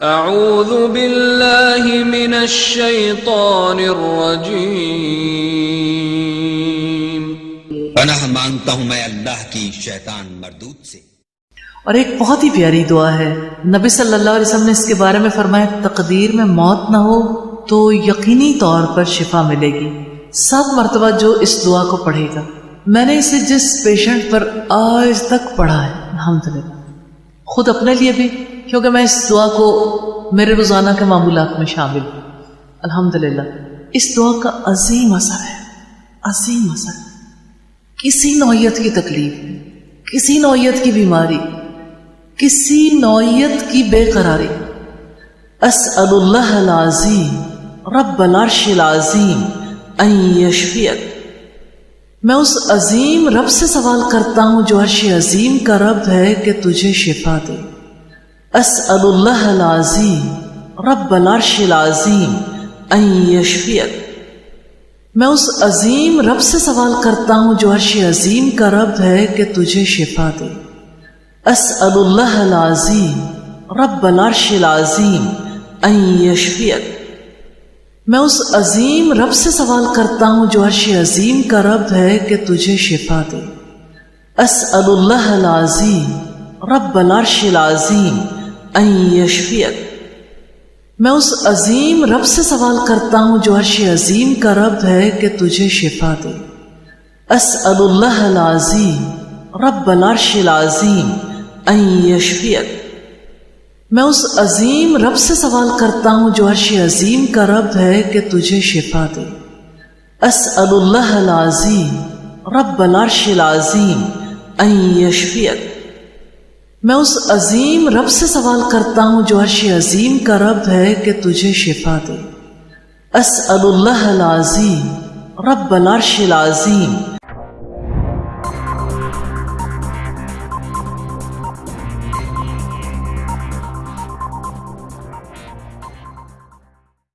اعوذ باللہ من الشیطان الرجیم، پناہ مانگتا ہوں میں اللہ کی شیطان مردود سے۔ اور ایک بہت ہی پیاری دعا ہے، نبی صلی اللہ علیہ وسلم نے اس کے بارے میں فرمایا تقدیر میں موت نہ ہو تو یقینی طور پر شفا ملے گی۔ 7 مرتبہ جو اس دعا کو پڑھے گا، میں نے اسے جس پیشنٹ پر آج تک پڑھا ہے الحمدللہ، خود اپنے لیے بھی، کیونکہ میں اس دعا کو میرے روزانہ کے معمولات میں شامل ہوں الحمدللہ، اس دعا کا عظیم اثر ہے، عظیم اثر ہے۔ کسی نوعیت کی تکلیف، کسی نوعیت کی بیماری، کسی نوعیت کی بے قراری، اسأل اللہ العظیم رب العرش العظیم ان یشفیک، میں اس عظیم رب سے سوال کرتا ہوں جو عرش عظیم کا رب ہے کہ تجھے شفا دے۔ اسأل اللہ العظیم رب العرش العظیم ان یشفیک، میں اس عظیم رب سے سوال کرتا ہوں جو عرش عظیم کا رب ہے کہ تجھے شفا دے۔ اسأل اللہ العظیم رب العرش العظیم ان یشفیک، میں اس عظیم رب سے سوال کرتا ہوں جو عرش عظیم کا رب ہے کہ تجھے شفا دے۔ اسأل اللہ العظیم رب العرش العظیم ان یشفیک، میں اس عظیم رب سے سوال کرتا ہوں جو عرش عظیم کا رب ہے کہ تجھے شفا دے۔ اسأل اللہ العظیم رب العرش العظیم ان یشفیک، میں اس عظیم رب سے سوال کرتا ہوں جو عرش عظیم کا رب ہے کہ تجھے شفا دے۔ اسأل اللہ العظیم رب العرش العظیم ان یشفیک، میں اس عظیم رب سے سوال کرتا ہوں جو عرش عظیم کا رب ہے کہ تجھے شفا دے۔ اسأل اللہ العظیم رب العرش العظیم